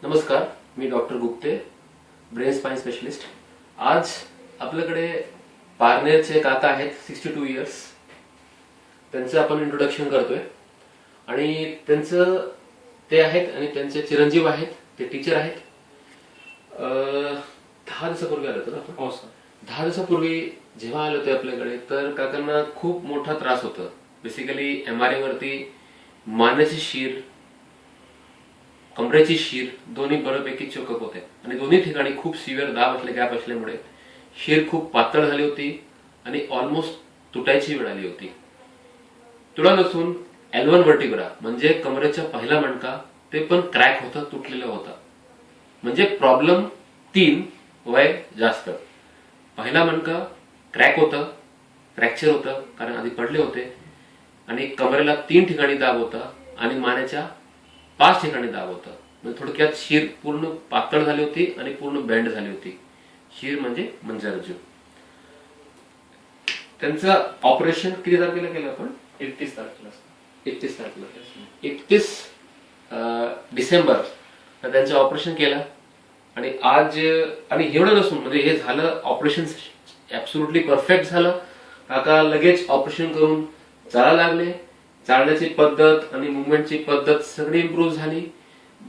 नमस्कार, मी doctor Gupte, brain spine specialist. आज आपल्याकडे पारनेरचे काका आहेत, 62 इयर्स. त्यांचं आपण इंट्रोडक्शन करतोय आणि त्यांचं ते आहेत आणि त्यांचे चिरंजीव आहेत, ते टीचर आहेत. 10 दिवसापूर्वी आलो होतो ना आपण. हो सर. 10 दिवसापूर्वी जेव्हा आले होते आपल्याकडे तर काकांना खूप मोठा त्रास होता. बेसिकली MRI वरती मानेची शीर, कमरेची शीर दोन्ही बऱ्यापैकी चोकअप होते आणि दोन्ही ठिकाणी खूप सिव्हिअर दाब असले, गॅप असल्यामुळे शीर खूप पातळ झाली होती आणि ऑलमोस्ट तुटायची वेळ आली होती. तुला नसून L1 वर्टिब्रा म्हणजे कमरेचा पहिला मणका ते पण क्रॅक होता, तुटलेला होता. म्हणजे प्रॉब्लेम 3, वय जास्त. पहिला मणका क्रॅक होता, फ्रॅक्चर होतं कारण आधी पडले होते आणि कमरेला 3 ठिकाणी दाब होता आणि मानेच्या 5 ठिकाणी दाब होता. म्हणजे थोडक्यात शीर पूर्ण पातळ झाली होती आणि पूर्ण बेंड झाली होती. शीर म्हणजे मंजरजू. त्यांचं ऑपरेशन किती तारखेला केलं आपण? 31 तारखेला. 31 तारखेला. 31 डिसेंबर त्यांचं ऑपरेशन केलं आणि आज आणि एवढं नसून म्हणजे हे झालं ऑपरेशन ऍब्सोल्युटली परफेक्ट झालं. काका लगेच ऑपरेशन करून चालायला लागले. चालण्याची पद्धत आणि मुवमेंटची पद्धत सगळी इम्प्रूव्ह झाली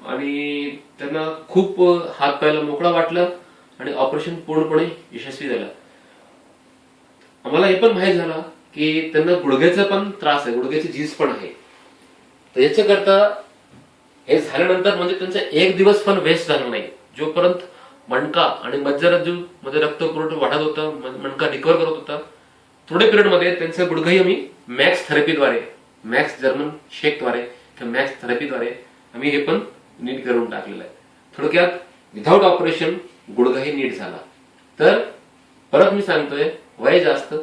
आणि त्यांना खूप हात पायाला मोकळा वाटलं आणि ऑपरेशन पूर्णपणे यशस्वी झालं. आम्हाला हे पण माहित झालं की त्यांना गुडघ्याचा पण त्रास आहे, गुडघ्याची झीज पण आहे. तर याच्याकरता हे झाल्यानंतर म्हणजे त्यांचा एक दिवस पण वेस्ट झाला नाही. जोपर्यंत मणका आणि मज्जारज्जू मध्ये रक्तपुरवठा वाढत होता, मणका रिकव्हर करत होता, थोडे पिरियड मध्ये त्यांचं गुडघाही आम्ही मॅक्स थेरपीद्वारे, मॅक्स जर्मन शेकद्वारे किंवा मॅक्स थेरपीद्वारे आम्ही हे पण नीट करून टाकलेलं आहे. थोडक्यात विधाऊट ऑपरेशन गुडघाही नीट झाला. तर परत मी सांगतोय, वय जास्त,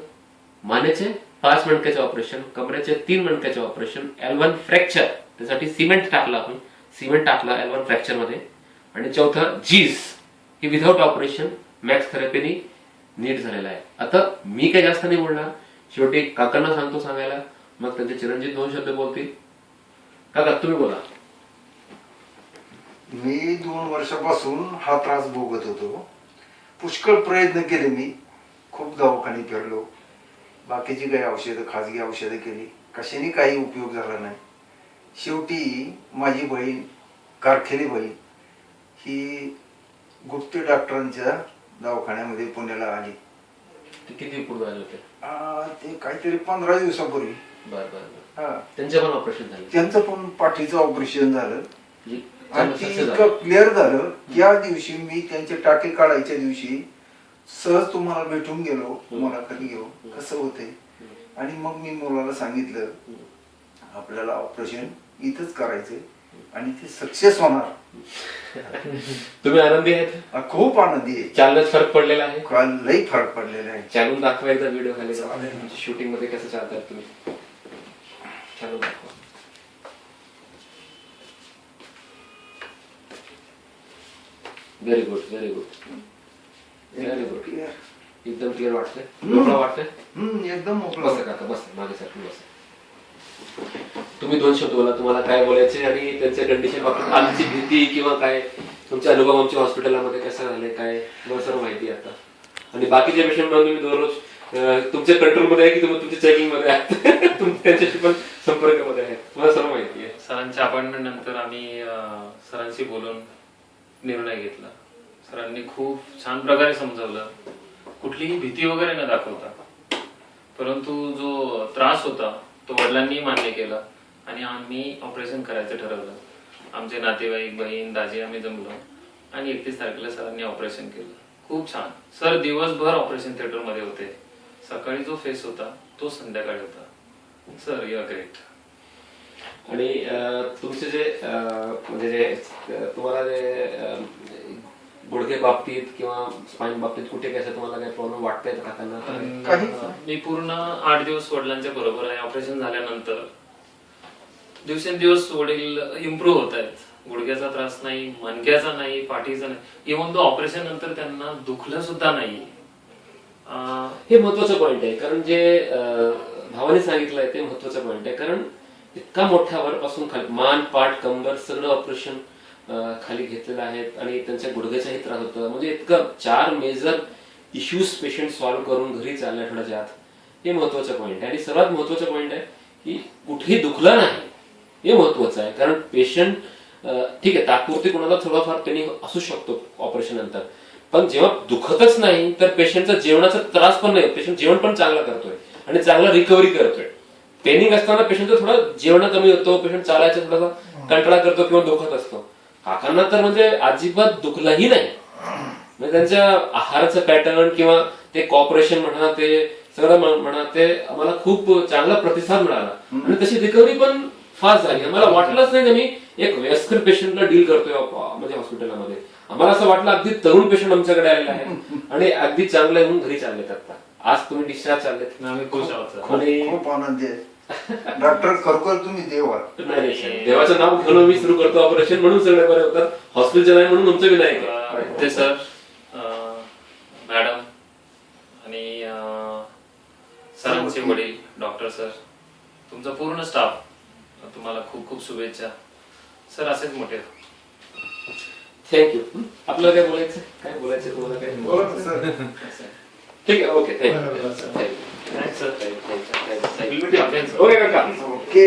मानेचे 5 मणक्याचे ऑपरेशन, कमरेचे 3 मणक्याचे ऑपरेशन, L1 फ्रॅक्चर, त्यासाठी सिमेंट टाकला आपण, सिमेंट टाकला L1 फ्रॅक्चर मध्ये. आणि चौथा जीस ही विधाऊट ऑपरेशन मॅक्स थेरपीने नीट झालेला आहे. आता मी काही जास्त नाही बोलणार, शेवटी काकांना सांगतो सांगायला, मग त्यांचे चिरंजीव 2 शब्द बोलतील. काका तुम्ही बोला. मी 2 वर्षापासून हा त्रास भोगत होतो. पुष्कळ प्रयत्न केले, मी खूप दवाखाने फिरलो, बाकीची काही औषधं, खाजगी औषधं केली, कशाने काही उपयोग झाला नाही. शेवटी माझी बहीण, कारखेली बहीण, ही गुप्ते डॉक्टरांच्या दवाखान्यामध्ये पुण्याला आली. ते किती पूर्ण झाले होते? ते काहीतरी 15 दिवसापूर्वी. बर बर. हा, त्यांचं पण ऑपरेशन झालं? त्यांचं पण पाठीचं ऑपरेशन झालं आणि ते सक्सेस इतकं झालं. क्लिअर झालं. त्या दिवशी मी त्यांचे टाके काढायच्या दिवशी सहज तुम्हाला भेटून गेलो, मुलाखत घेऊन कसं होते. आणि मग मी मुलाला सांगितलं आपल्याला ऑपरेशन इथंच करायचंय आणि ते सक्सेस होणार. तुम्ही आनंदी आहेत? खूप आनंदी आहे. चालण्यात फरक पडलेला आहे? काल लई फरक पडलेला आहे. चालून दाखवा एकदा व्हिडिओ खाली. शूटिंग मध्ये कसं चालतात तुम्ही, चालून दाखवा. Very good, very good, very good. एकदम क्लिअर वाटतंय, मोकळा वाटतंय. एकदम मोकळं. बसा काका, बसा माझ्यासाठी बसा. तुम्ही 2 शब्द बोला, तुम्हाला काय बोलायचे आणि त्यांच्या कंडिशन बाबतीत आमची भीती किंवा काय तुमचे अनुभव आमच्या हॉस्पिटलमध्ये कसं झाले काय मला सर्व माहिती आहे आता. आणि बाकीच्या पेशंट मी दररोज तुमच्या कंट्रोलमध्ये आहे की तुम्ही तुमच्या चेकिंग मध्ये आहे, तुम्ही त्यांच्याशी पण संपर्कामध्ये आहे, मला सर्व माहिती आहे. सरांच्या अपॉइंटमेंट नंतर आम्ही सरांशी बोलून निर्णय घेतला. सरांनी खूप छान प्रकारे समजावलं, कुठलीही भीती वगैरे न दाखवता. परंतु जो त्रास होता तो वडिलांनी मान्य केला आणि आम्ही ऑपरेशन करायचं ठरवलं. आमचे नातेवाईक, बहीण, दाजी आम्ही जमलो आणि 31 तारखेला सरांनी ऑपरेशन केलं. खूप छान. सर दिवसभर ऑपरेशन थिएटर मध्ये होते. सकाळी जो फेस होता तो संध्याकाळी होता. Sir you are great. आणि तुमचे जे म्हणजे जे तुम्हाला जे गुडघे बाबतीत किंवा स्पाइन बाबतीत कुठे कसं तुम्हाला काही प्रॉब्लेम वाटतंय का त्यांना? मी पूर्ण 8 दिवस वडिलांच्या बरोबर आहे. ऑपरेशन झाल्यानंतर दिवसेंदिवस वडील इम्प्रूव्ह होत आहेत. गुडघ्याचा त्रास नाही, मणक्याचा नाही, पाठीचा नाही. इव्हन तो ऑपरेशन नंतर त्यांना दुखलं सुद्धा नाही. हे महत्वाचं पॉइंट आहे, कारण जे भावाने सांगितलंय ते महत्वाचं पॉइंट आहे. कारण इतका मोठ्या वरपासून खाली मान, पाठ, कंबर सगळं ऑपरेशन खाली घेतलेल्या आहेत आणि त्यांच्या गुडघ्याचाही त्रास होता. म्हणजे इतकं 4 मेजर इश्यूज पेशंट सॉल्व्ह करून घरी चालल्या आठवड्याच्या आत. हे महत्वाचं पॉईंट आहे. आणि सर्वात महत्वाचं पॉईंट आहे की कुठेही दुखलं नाही, हे महत्वाचं आहे. कारण पेशंट ठीक आहे, तात्पुरती कोणाला थोडाफार ट्रेनिंग असू शकतो ऑपरेशन नंतर, पण जेव्हा दुखतच नाही तर पेशंटचा जेवणाचा त्रास पण नाही, पेशंट जेवण पण चांगला करतोय आणि चांगला रिकव्हरी करतोय. ट्रेनिंग असताना पेशंटचं थोडं जेवण कमी होतो, पेशंट चालायचं थोडासा कंटाळा करतो किंवा दुखत असतो. काकांना तर म्हणजे अजिबात दुखलाही नाही. म्हणजे त्यांच्या आहाराचं पॅटर्न किंवा ते कॉपरेशन म्हणा, ते सगळं म्हणा, ते आम्हाला खूप चांगला प्रतिसाद मिळाला आणि तशी रिकव्हरी पण फास्ट झाली. आम्हाला वाटलंच नाही की मी एक वयस्कर पेशंटला डील करतोय म्हणजे हॉस्पिटलमध्ये. आम्हाला असं वाटलं अगदी तरुण पेशंट आमच्याकडे आलेले आहेत आणि अगदी चांगले होऊन घरी चाललेत. आता आज तुम्ही डिस्चार्ज चाललेत. आम्ही खुश आहोत सर. आणि खूप आनंदी आहे डॉक्टर. खरोखर तुम्ही देव आहात. नाही सर, देवाचं नाव घेऊन मी सुरू करतो ऑपरेशन, म्हणून सगळे बरे होतात. हॉस्पिटल नाही म्हणून तुमचं विनायक आहे. ते सर, मॅडम आणि सरांचे वडील, डॉक्टर सर, तुमचा पूर्ण स्टाफ, तुम्हाला खूप खूप शुभेच्छा सर. असेच मोठे. थँक्यू. आपल्याला काय बोलायचं, काय बोलायचं तुम्हाला, काय बोला सर. ठीक आहे. Okay, thank you. Thanks sir. Okay काका. ओके.